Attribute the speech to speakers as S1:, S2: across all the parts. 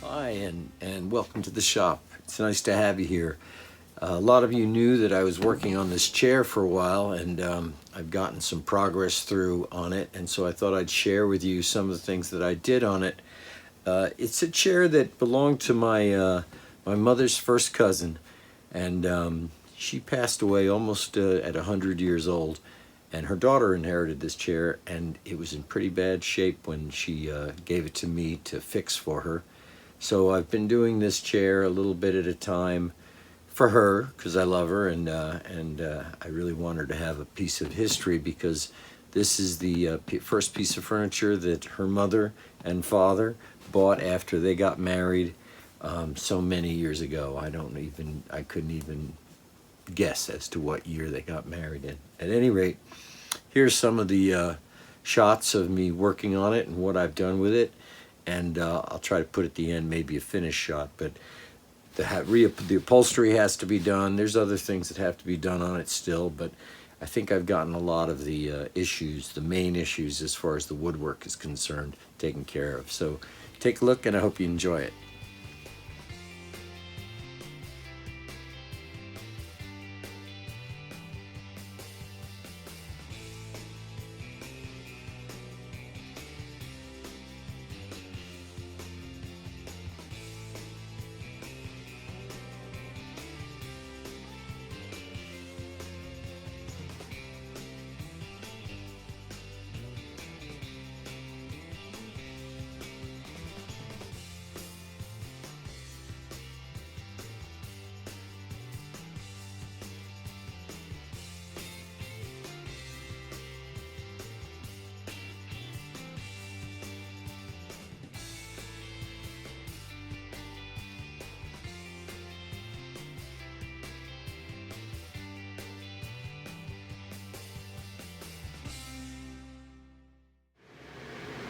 S1: Hi, and welcome to the shop. It's nice to have you here. A lot of you knew that I was working on this chair for a while, and I've gotten some progress through on it, and so I thought I'd share with you some of the things that I did on it. It's a chair that belonged to my mother's first cousin, and she passed away almost at 100 years old, and her daughter inherited this chair, and it was in pretty bad shape when she gave it to me to fix for her. So I've been doing this chair a little bit at a time for her because I love her, and I really want her to have a piece of history, because this is the first piece of furniture that her mother and father bought after they got married so many years ago. I couldn't even guess as to what year they got married in. At any rate, here's some of the shots of me working on it and what I've done with it. And I'll try to put at the end maybe a finished shot, but the upholstery has to be done. There's other things that have to be done on it still, but I think I've gotten a lot of the issues, the main issues as far as the woodwork is concerned, taken care of. So take a look, and I hope you enjoy it.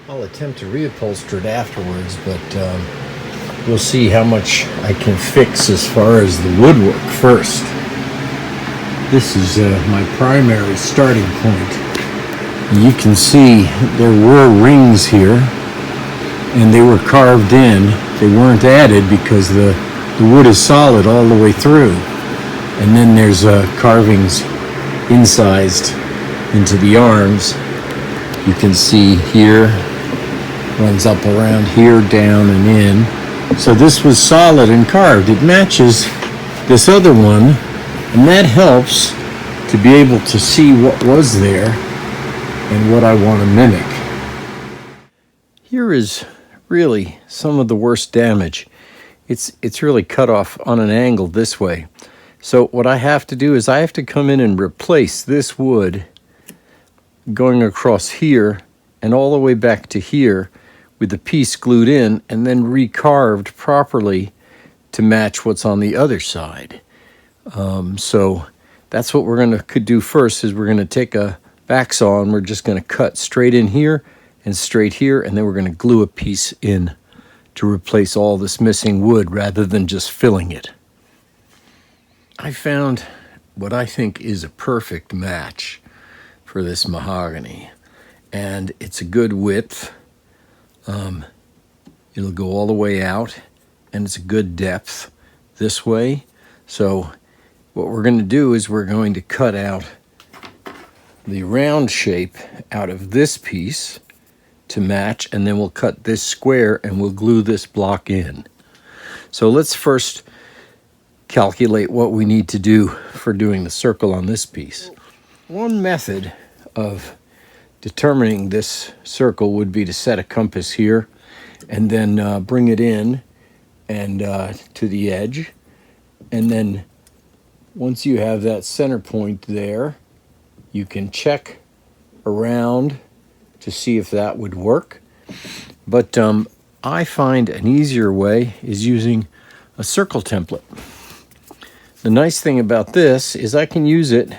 S1: I'll attempt to reupholster it afterwards, but we'll see how much I can fix as far as the woodwork first. This is my primary starting point. You can see there were rings here, and they were carved in. They weren't added because the wood is solid all the way through. And then there's carvings incised into the arms. You can see here, runs up around here, down and in. So this was solid and carved. It matches this other one, and that helps to be able to see what was there and what I want to mimic. Here is really some of the worst damage. It's really cut off on an angle this way. So what I have to do is I have to come in and replace this wood going across here and all the way back to here with the piece glued in and then recarved properly to match what's on the other side. So that's what we're going to do first, is we're going to take a back saw and we're just going to cut straight in here and straight here, and then we're going to glue a piece in to replace all this missing wood rather than just filling it. I found what I think is a perfect match for this mahogany, and it's a good width. It'll go all the way out, and it's a good depth this way. So what we're going to do is we're going to cut out the round shape out of this piece to match, and then we'll cut this square and we'll glue this block in. So let's first calculate what we need to do for doing the circle on this piece. One method of determining this circle would be to set a compass here and then bring it in and to the edge, and then once you have that center point there, you can check around to see if that would work. But I find an easier way is using a circle template. The nice thing about this is I can use it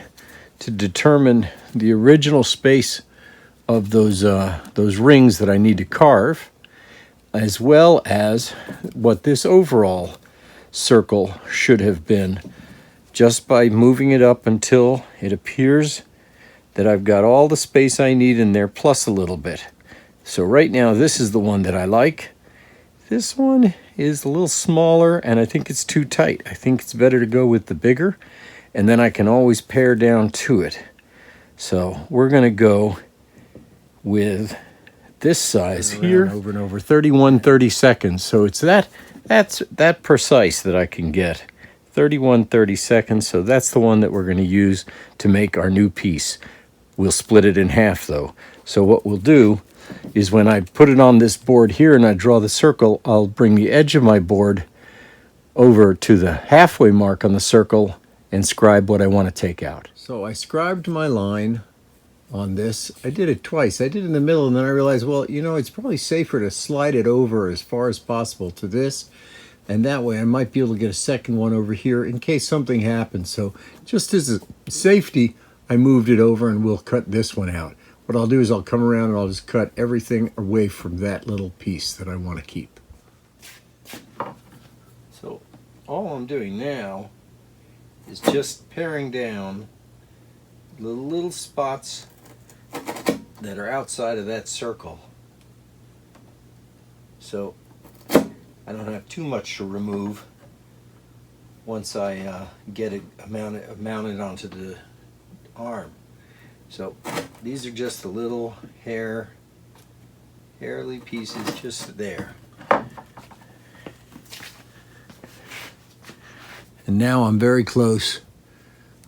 S1: to determine the original space of those rings that I need to carve, as well as what this overall circle should have been, just by moving it up until it appears that I've got all the space I need in there plus a little bit. So right now this is the one that I like. This one is a little smaller, and I think it's too tight. I think it's better to go with the bigger, and then I can always pare down to it. So we're going to go with this size here. Over and over, 31 30-seconds. So it's that's that precise that I can get. 31 30-seconds. So that's the one that we're going to use to make our new piece. We'll split it in half though. So what we'll do is when I put it on this board here and I draw the circle, I'll bring the edge of my board over to the halfway mark on the circle and scribe what I want to take out. So I scribed my line on this. I did it twice. I did it in the middle, and then I realized, well, you know, it's probably safer to slide it over as far as possible to this, and that way I might be able to get a second one over here in case something happens. So just as a safety, I moved it over, and we'll cut this one out. What I'll do is I'll come around and I'll just cut everything away from that little piece that I want to keep. So all I'm doing now is just paring down the little spots that are outside of that circle. So I don't have too much to remove once I get it mounted onto the arm. So these are just the little hairly pieces just there. And now I'm very close.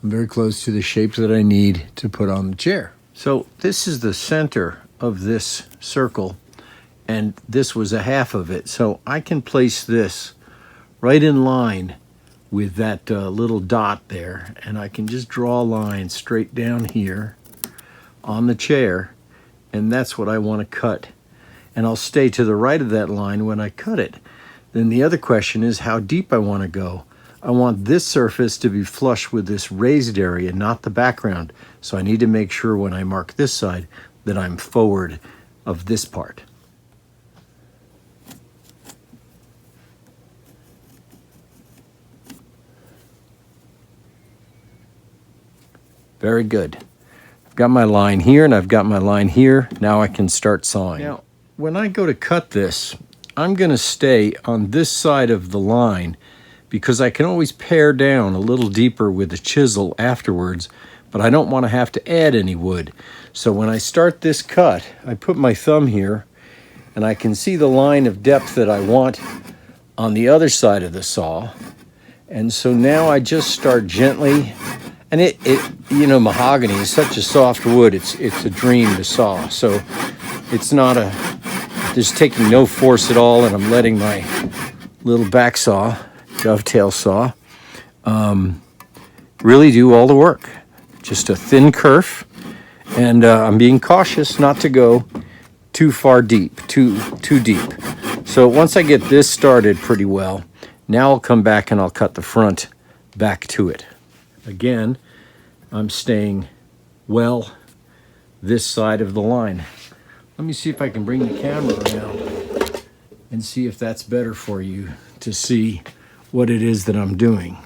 S1: I'm very close to the shape that I need to put on the chair. So this is the center of this circle, and this was a half of it. So I can place this right in line with that little dot there, and I can just draw a line straight down here on the chair, and that's what I want to cut. And I'll stay to the right of that line when I cut it. Then the other question is how deep I want to go. I want this surface to be flush with this raised area, not the background. So I need to make sure when I mark this side that I'm forward of this part. Very good. I've got my line here and I've got my line here. Now I can start sawing. Now, when I go to cut this, I'm going to stay on this side of the line because I can always pare down a little deeper with the chisel afterwards, but I don't want to have to add any wood. So when I start this cut, I put my thumb here and I can see the line of depth that I want on the other side of the saw. And so now I just start gently, and it you know, mahogany is such a soft wood, it's a dream to saw. So it's not there's taking no force at all, and I'm letting my little back saw, dovetail saw, really do all the work. Just a thin kerf, and I'm being cautious not to go too far deep, too deep. So once I get this started pretty well, now I'll come back and I'll cut the front back to it. Again, I'm staying well this side of the line. Let me see if I can bring the camera around and see if that's better for you to see what it is that I'm doing.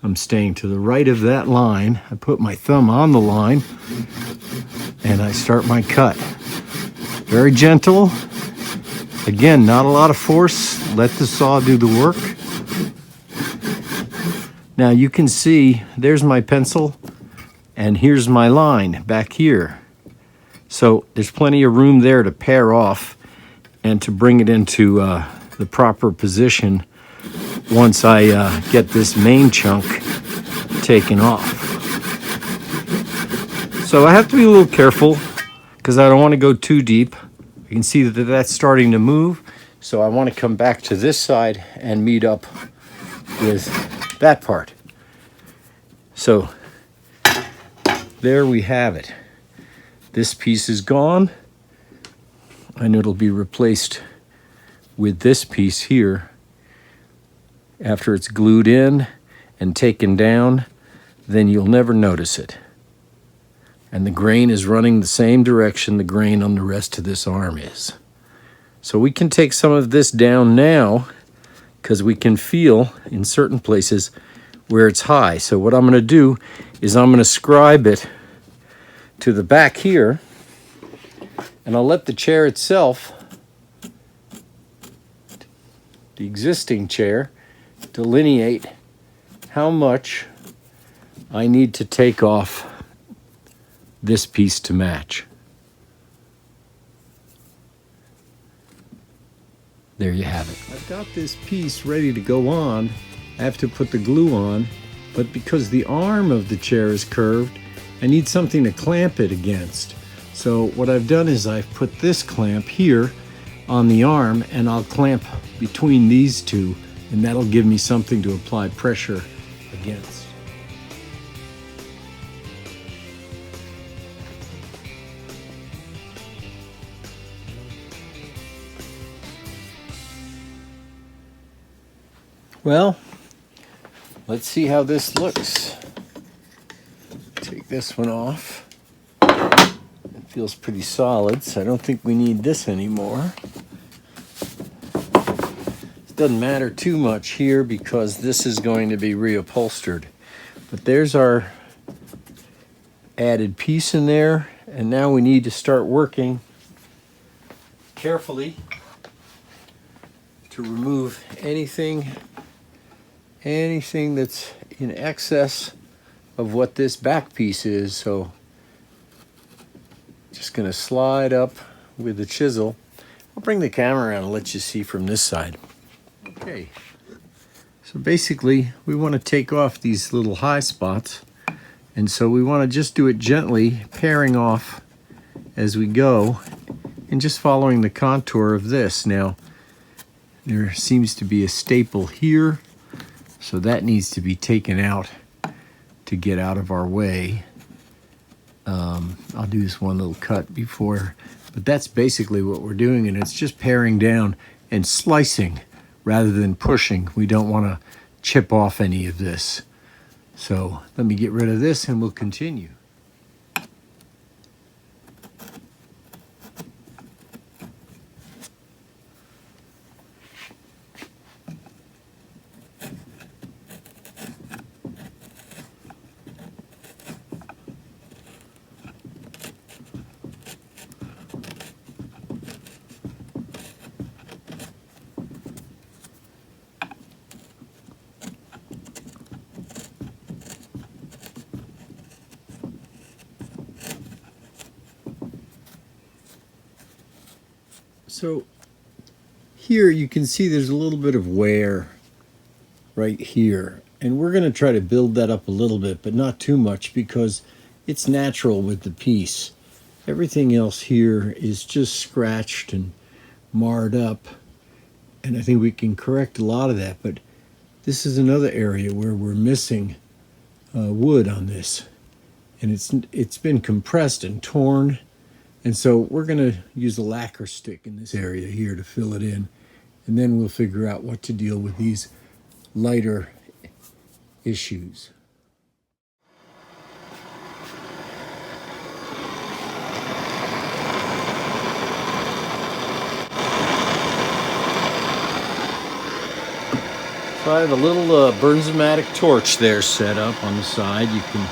S1: I'm staying to the right of that line. I put my thumb on the line and I start my cut. Very gentle. Again, not a lot of force. Let the saw do the work. Now you can see there's my pencil and here's my line back here. So there's plenty of room there to pare off and to bring it into the proper position once I get this main chunk taken off. So I have to be a little careful because I don't want to go too deep. You can see that that's starting to move. So I want to come back to this side and meet up with that part. So there we have it. This piece is gone, and it'll be replaced with this piece here. After it's glued in and taken down, then you'll never notice it. And the grain is running the same direction the grain on the rest of this arm is. So we can take some of this down now because we can feel in certain places where it's high. So what I'm going to do is I'm going to scribe it to the back here, and I'll let the chair itself the existing chair, delineate how much I need to take off this piece to match. There you have it. I've got this piece ready to go on. I have to put the glue on, but because the arm of the chair is curved, I need something to clamp it against. So what I've done is I've put this clamp here on the arm, and I'll clamp between these two, and that'll give me something to apply pressure against. Well, let's see how this looks. Take this one off. It feels pretty solid, so I don't think we need this anymore. It doesn't matter too much here because this is going to be reupholstered. But there's our added piece in there, and now we need to start working carefully to remove anything that's in excess of what this back piece is. So just going to slide up with the chisel. I'll bring the camera around and let you see from this side. Okay, so basically we want to take off these little high spots, and so we want to just do it gently, pairing off as we go and just following the contour of this. Now there seems to be a staple here, so that needs to be taken out to get out of our way. I'll do this one little cut before, but that's basically what we're doing, and it's just paring down and slicing rather than pushing. We don't want to chip off any of this. So let me get rid of this and we'll continue. So here you can see there's a little bit of wear right here, and we're going to try to build that up a little bit, but not too much because it's natural with the piece. Everything else here is just scratched and marred up, and I think we can correct a lot of that, but this is another area where we're missing wood on this, and it's been compressed and torn. And so we're going to use a lacquer stick in this area here to fill it in, and then we'll figure out what to deal with these lighter issues. So I have a little Bernzomatic torch there set up on the side. You can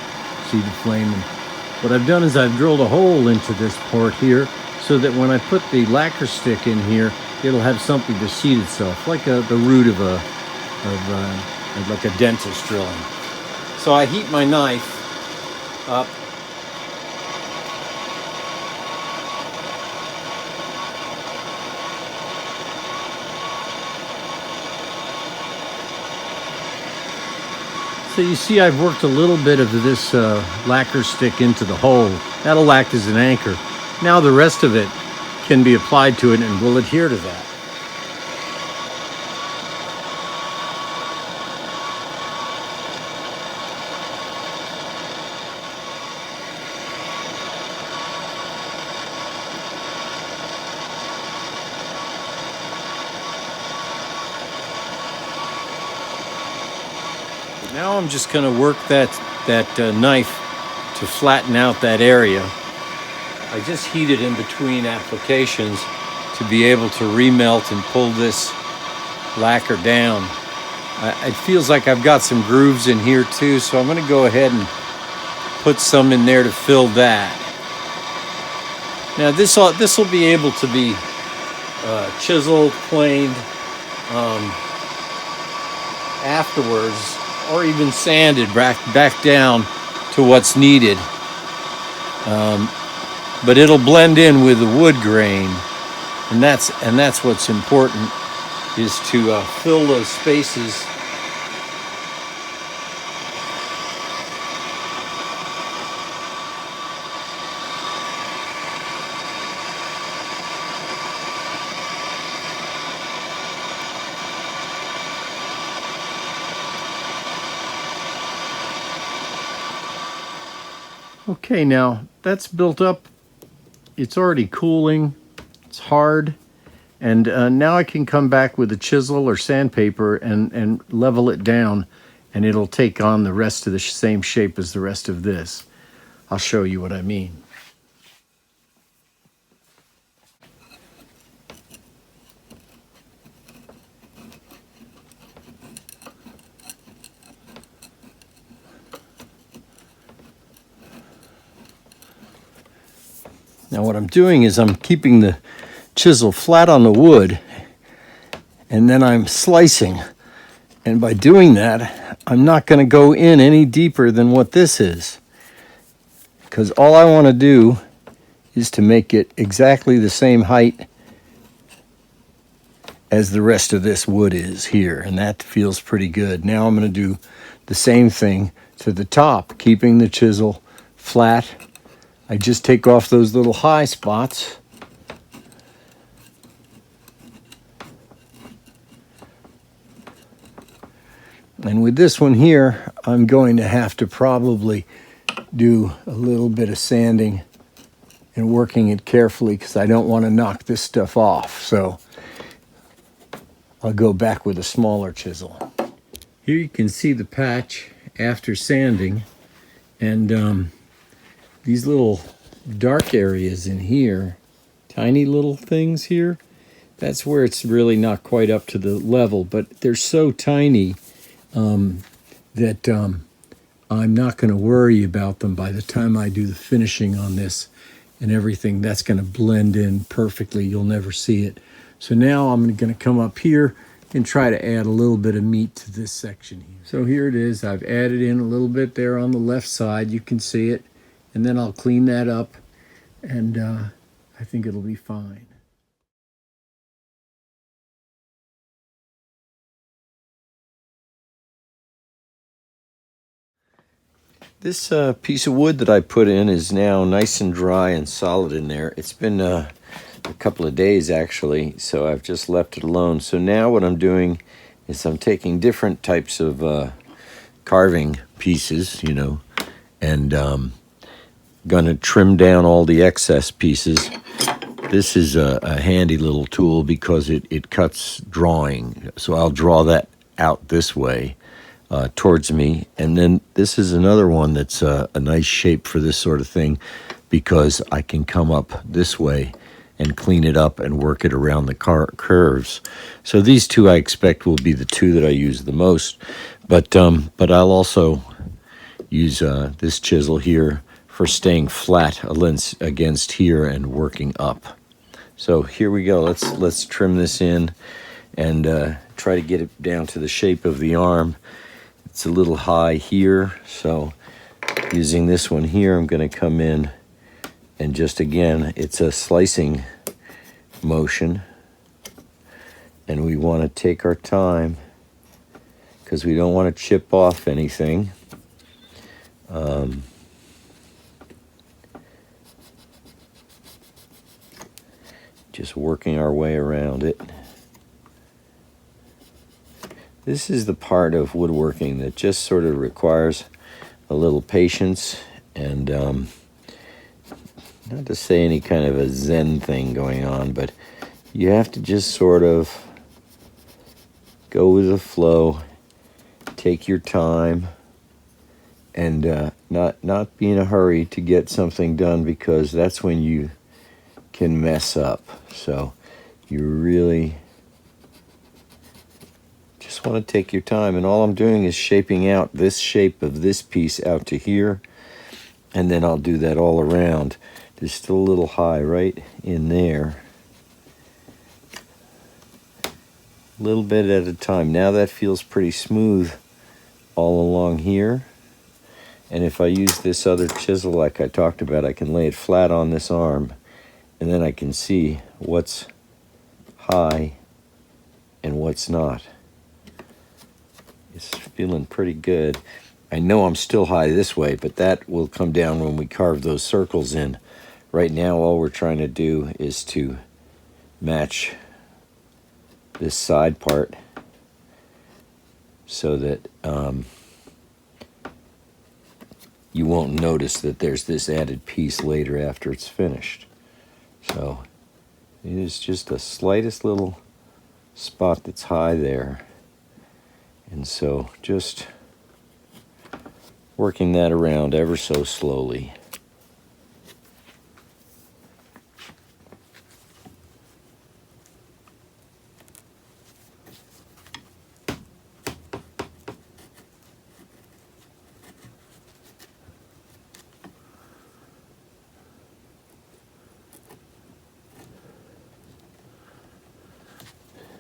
S1: see the flame. And what I've done is I've drilled a hole into this port here so that when I put the lacquer stick in here, it'll have something to seat itself, like the root of like a dentist drilling. So I heat my knife up. So you see I've worked a little bit of this lacquer stick into the hole. That'll act as an anchor. Now the rest of it can be applied to it and will adhere to that. Now I'm just going to work that knife to flatten out that area. I just heat it in between applications to be able to remelt and pull this lacquer down. It feels like I've got some grooves in here too, so I'm going to go ahead and put some in there to fill that. Now this will be able to be chiseled, planed, afterwards, or even sanded back down to what's needed. But it'll blend in with the wood grain, and that's what's important, is to fill those spaces. Okay, now that's built up. It's already cooling. It's hard. And now I can come back with a chisel or sandpaper and level it down, and it'll take on the rest of the same shape as the rest of this. I'll show you what I mean. Now what I'm doing is I'm keeping the chisel flat on the wood, and then I'm slicing. And by doing that, I'm not going to go in any deeper than what this is, because all I want to do is to make it exactly the same height as the rest of this wood is here, and that feels pretty good. Now I'm going to do the same thing to the top, keeping the chisel flat. I just take off those little high spots. And with this one here, I'm going to have to probably do a little bit of sanding and working it carefully, because I don't want to knock this stuff off. So I'll go back with a smaller chisel. Here you can see the patch after sanding, and these little dark areas in here, tiny little things here, that's where it's really not quite up to the level, but they're so tiny that I'm not going to worry about them by the time I do the finishing on this and everything. That's going to blend in perfectly. You'll never see it. So now I'm going to come up here and try to add a little bit of meat to this section here. So here it is. I've added in a little bit there on the left side. You can see it. And then I'll clean that up, and I think it'll be fine. This piece of wood that I put in is now nice and dry and solid in there. It's been a couple of days actually, so I've just left it alone. So now what I'm doing is I'm taking different types of carving pieces, you know, and gonna trim down all the excess pieces. This is a handy little tool because it cuts drawing. So I'll draw that out this way towards me. And then this is another one that's a nice shape for this sort of thing, because I can come up this way and clean it up and work it around the curves. So these two I expect will be the two that I use the most. But I'll also use this chisel here for staying flat against here and working up. So here we go. Let's trim this in and try to get it down to the shape of the arm. It's a little high here, so using this one here, I'm going to come in and just, again, it's a slicing motion, and we want to take our time because we don't want to chip off anything. Just working our way around it. This is the part of woodworking that just sort of requires a little patience and not to say any kind of a Zen thing going on, but you have to just sort of go with the flow, take your time, and not be in a hurry to get something done, because that's when you can mess up. So you really just want to take your time, and all I'm doing is shaping out this shape of this piece out to here, and then I'll do that all around. There's still a little high right in there, a little bit at a time. Now that feels pretty smooth all along here. And if I use this other chisel like I talked about, I can lay it flat on this arm, and then I can see what's high and what's not. It's feeling pretty good. I know I'm still high this way, but that will come down when we carve those circles in. Right now, all we're trying to do is to match this side part so that you won't notice that there's this added piece later after it's finished. So it is just the slightest little spot that's high there. And so just working that around ever so slowly.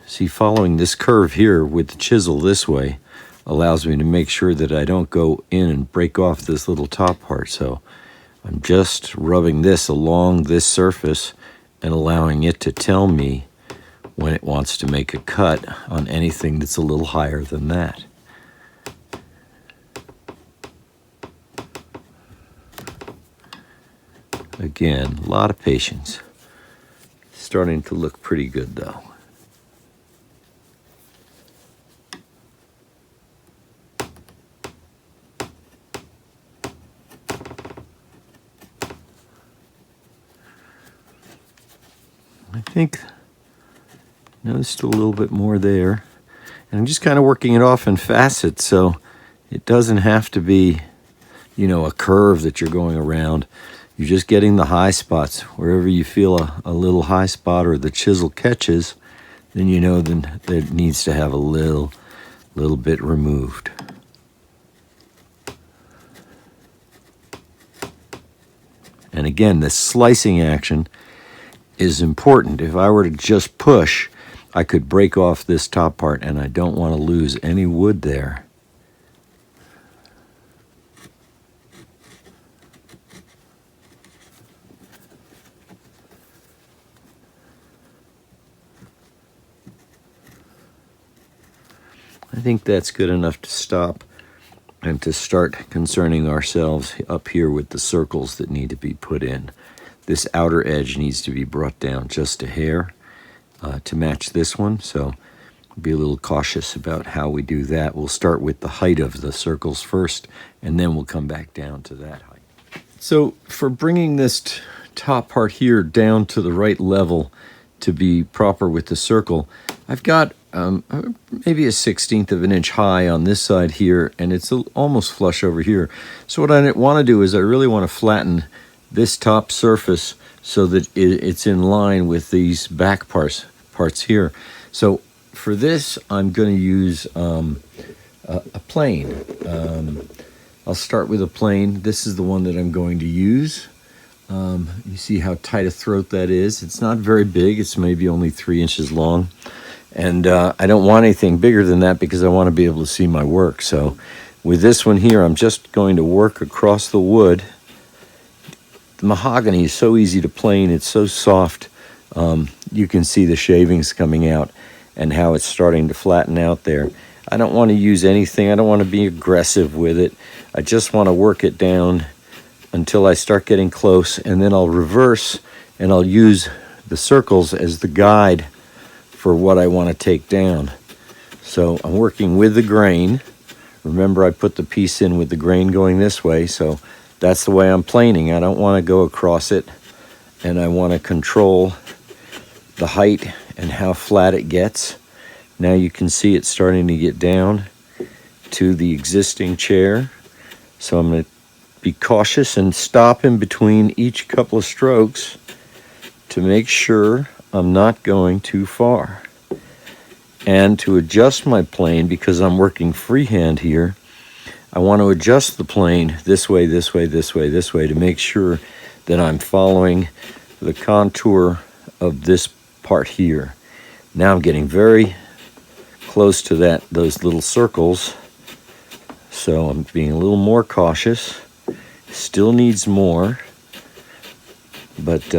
S1: See, following this curve here with the chisel this way allows me to make sure that I don't go in and break off this little top part. So I'm just rubbing this along this surface and allowing it to tell me when it wants to make a cut on anything that's a little higher than that. Again, a lot of patience. Starting to look pretty good though. I think noticed a little bit more there. And I'm just kind of working it off in facets, so it doesn't have to be, you know, a curve that you're going around. You're just getting the high spots. Wherever you feel a little high spot or the chisel catches, then you know then that it needs to have a little bit removed. And again, this slicing action is important. If I were to just push, I could break off this top part, and I don't want to lose any wood there. I think that's good enough to stop and to start concerning ourselves up here with the circles that need to be put in. This outer edge needs to be brought down just a hair to match this one, so be a little cautious about how we do that. We'll start with the height of the circles first, and then we'll come back down to that height. So for bringing this top part here down to the right level to be proper with the circle, I've got maybe a 1/16 of an inch high on this side here, and it's almost flush over here. So what I want to do is I really want to flatten this top surface so that it's in line with these back parts here. So for this, I'm going to use a plane. I'll start with a plane. This is the one that I'm going to use. You see how tight a throat that is. It's not very big. It's maybe only 3 inches long. And I don't want anything bigger than that because I want to be able to see my work. So with this one here, I'm just going to work across the wood. The mahogany is so easy to plane. It's so soft. You can see the shavings coming out and how it's starting to flatten out there. I don't want to use anything. I don't want to be aggressive with it. I just want to work it down until I start getting close, and then I'll reverse and I'll use the circles as the guide for what I want to take down. So I'm working with the grain. Remember, I put the piece in with the grain going this way, so that's the way I'm planing. I don't want to go across it, and I want to control the height and how flat it gets. Now you can see it starting to get down to the existing chair. So I'm going to be cautious and stop in between each couple of strokes to make sure I'm not going too far. And to adjust my plane, because I'm working freehand here, I want to adjust the plane this way, this way, this way, this way to make sure that I'm following the contour of this part here. Now I'm getting very close to those little circles. So I'm being a little more cautious. Still needs more. But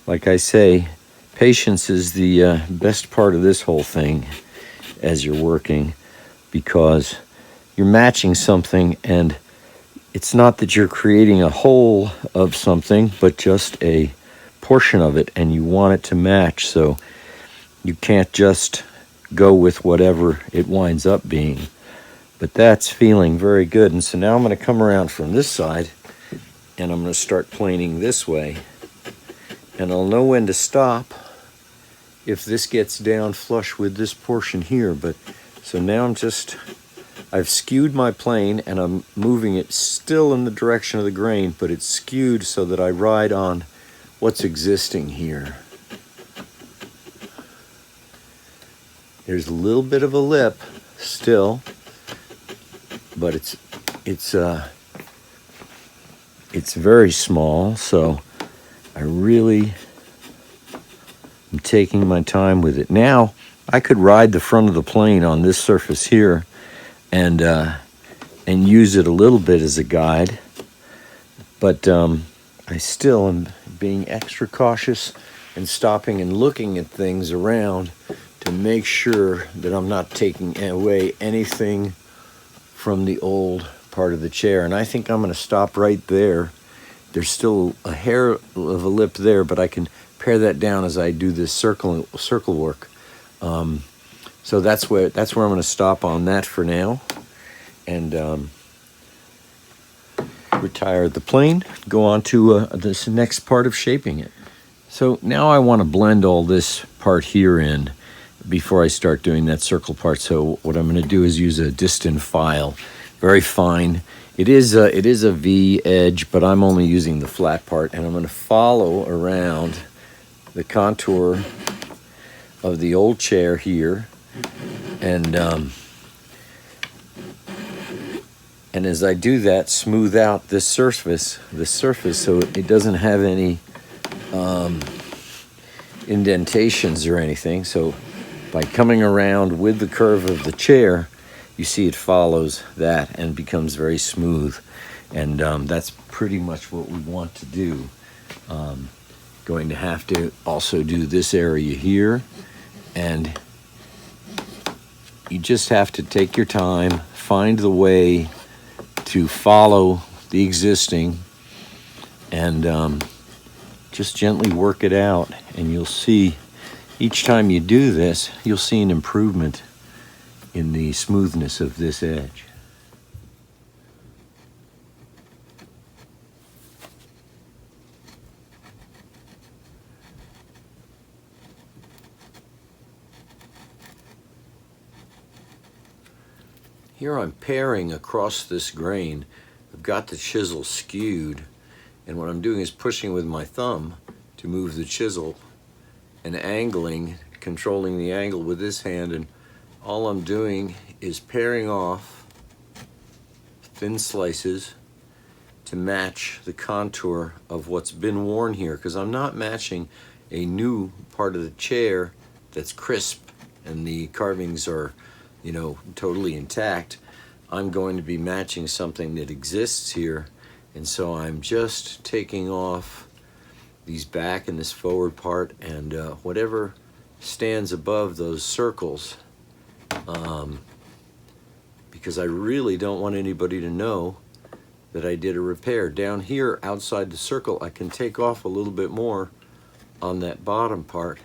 S1: like I say, patience is the best part of this whole thing as you're working, because you're matching something, and it's not that you're creating a whole of something, but just a portion of it, and you want it to match, so you can't just go with whatever it winds up being. But that's feeling very good. And so now I'm going to come around from this side, and I'm going to start planing this way, and I'll know when to stop if this gets down flush with this portion here. But so now I've skewed my plane, and I'm moving it still in the direction of the grain, but it's skewed so that I ride on what's existing here. There's a little bit of a lip still, but it's very small, so I really am taking my time with it. Now I could ride the front of the plane on this surface here and use it a little bit as a guide, but I still am being extra cautious and stopping and looking at things around to make sure that I'm not taking away anything from the old part of the chair. And I think I'm going to stop right there. There's still a hair of a lip there, but I can pare that down as I do this circle work. So that's where I'm going to stop on that for now, and retire the plane, go on to this next part of shaping it. So now I want to blend all this part here in before I start doing that circle part. So what I'm going to do is use a distant file, very fine. It is a V edge, but I'm only using the flat part, and I'm going to follow around the contour of the old chair here, and as I do that, smooth out this surface so it doesn't have any indentations or anything. So by coming around with the curve of the chair, you see it follows that and becomes very smooth. And that's pretty much what we want to do. Going to have to also do this area here, and you just have to take your time, find the way to follow the existing, and just gently work it out, and you'll see each time you do this, you'll see an improvement in the smoothness of this edge. Here I'm paring across this grain. I've got the chisel skewed, and what I'm doing is pushing with my thumb to move the chisel and angling, controlling the angle with this hand, and all I'm doing is paring off thin slices to match the contour of what's been worn here, because I'm not matching a new part of the chair that's crisp and the carvings are, totally intact. I'm going to be matching something that exists here, and so I'm just taking off these back and this forward part, and whatever stands above those circles, because I really don't want anybody to know that I did a repair. Down here outside the circle, I can take off a little bit more on that bottom part,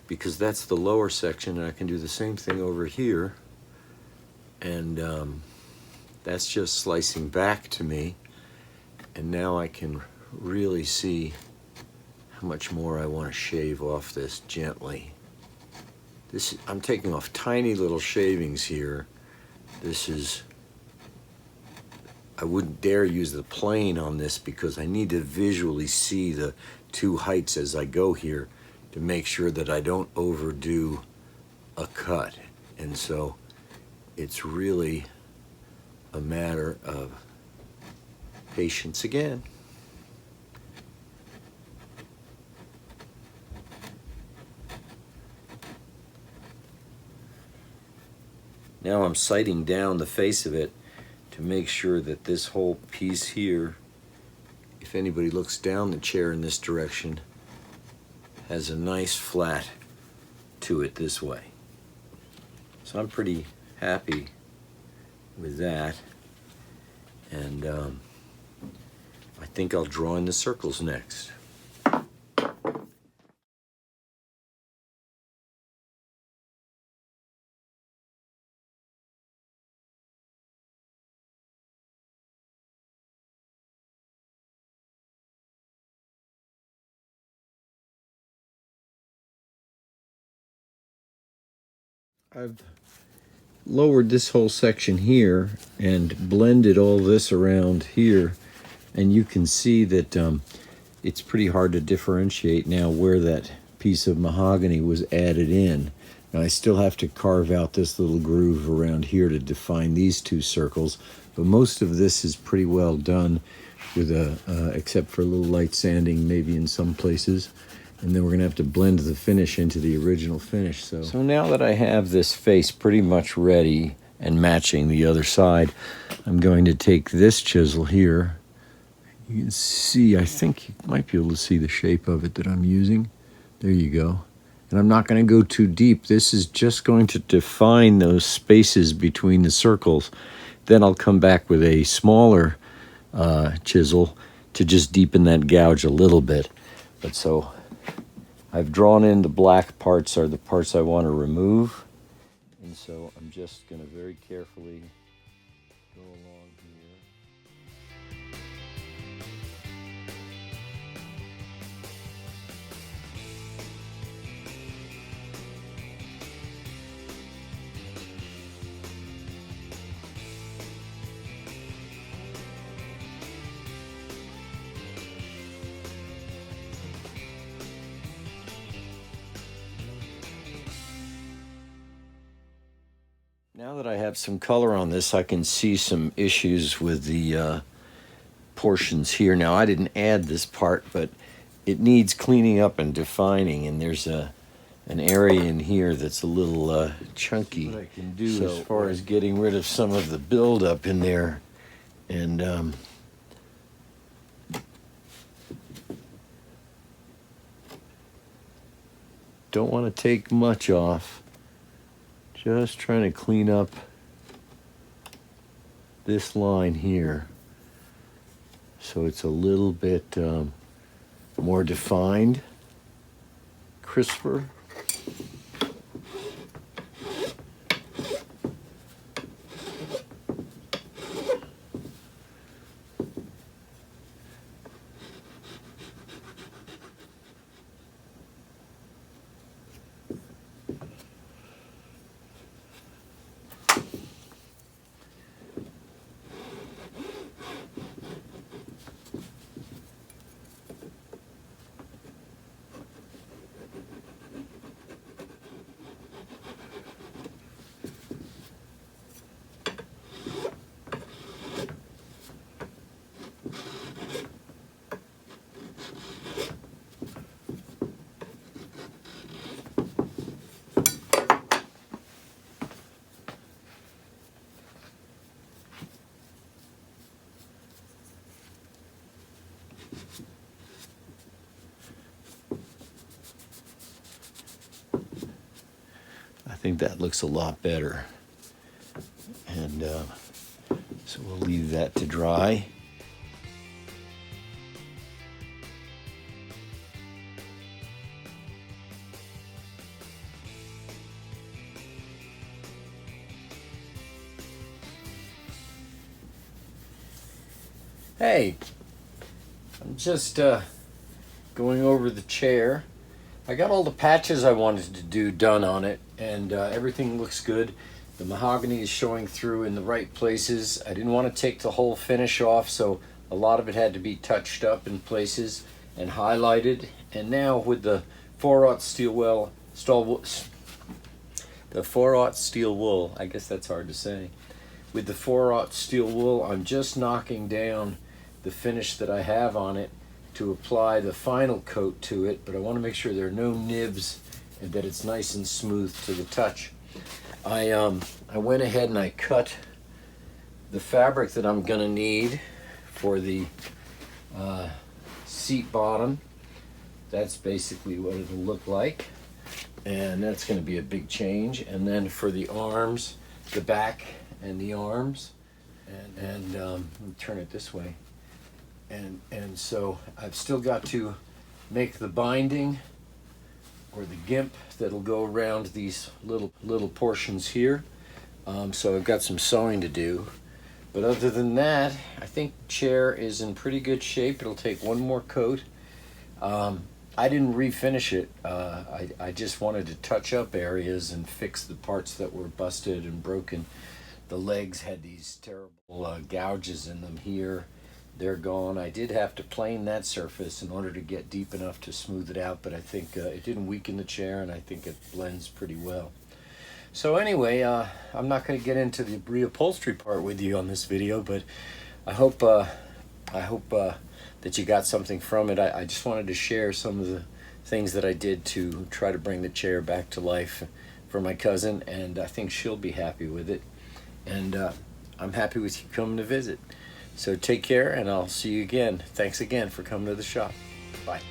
S1: because that's the lower section, and I can do the same thing over here, and that's just slicing back to me, and now I can really see how much more I want to shave off this gently. I'm taking off tiny little shavings here. I wouldn't dare use the plane on this, because I need to visually see the two heights as I go here to make sure that I don't overdo a cut. And so it's really a matter of patience again. Now I'm sighting down the face of it to make sure that this whole piece here, if anybody looks down the chair in this direction, has a nice flat to it this way. So I'm pretty happy with that. And I think I'll draw in the circles next. I've lowered this whole section here and blended all this around here, and you can see that it's pretty hard to differentiate now where that piece of mahogany was added in. Now I still have to carve out this little groove around here to define these two circles, but most of this is pretty well done with except for a little light sanding maybe in some places. And then we're gonna have to blend the finish into the original finish. So now that I have this face pretty much ready and matching the other side, I'm going to take this chisel here. You can see, I think you might be able to see the shape of it that I'm using. There you go. And I'm not gonna go too deep. This is just going to define those spaces between the circles. Then I'll come back with a smaller chisel to just deepen that gouge a little bit. But so, I've drawn in the black parts are the parts I want to remove, and so I'm just going to very carefully go along here. Now that I have some color on this, I can see some issues with the portions here. Now, I didn't add this part, but it needs cleaning up and defining, and there's an area in here that's a little chunky. What I can do as far as getting rid of some of the buildup in there, and don't want to take much off. Just trying to clean up this line here so it's a little bit more defined, crisper. I think that looks a lot better. And so we'll leave that to dry. Hey, I'm just going over the chair. I got all the patches I wanted to do done on it, and everything looks good. The mahogany is showing through in the right places. I didn't want to take the whole finish off, so a lot of it had to be touched up in places and highlighted. And now with the 4/0 steel wool, I guess that's hard to say. With the 4/0 steel wool, I'm just knocking down the finish that I have on it to apply the final coat to it, but I want to make sure there are no nibs and that it's nice and smooth to the touch. I went ahead and I cut the fabric that I'm gonna need for the seat bottom. That's basically what it'll look like, and that's going to be a big change. And then for the arms, the back and the arms, and let me turn it this way. And so I've still got to make the binding or the gimp that'll go around these little portions here. So I've got some sewing to do. But other than that, I think the chair is in pretty good shape. It'll take one more coat. I didn't refinish it. I just wanted to touch up areas and fix the parts that were busted and broken. The legs had these terrible gouges in them here. They're gone. I did have to plane that surface in order to get deep enough to smooth it out, but I think it didn't weaken the chair, and I think it blends pretty well. So anyway, I'm not going to get into the reupholstery part with you on this video, but I hope that you got something from it. I just wanted to share some of the things that I did to try to bring the chair back to life for my cousin, and I think she'll be happy with it. And I'm happy with you coming to visit. So take care, and I'll see you again. Thanks again for coming to the shop. Bye.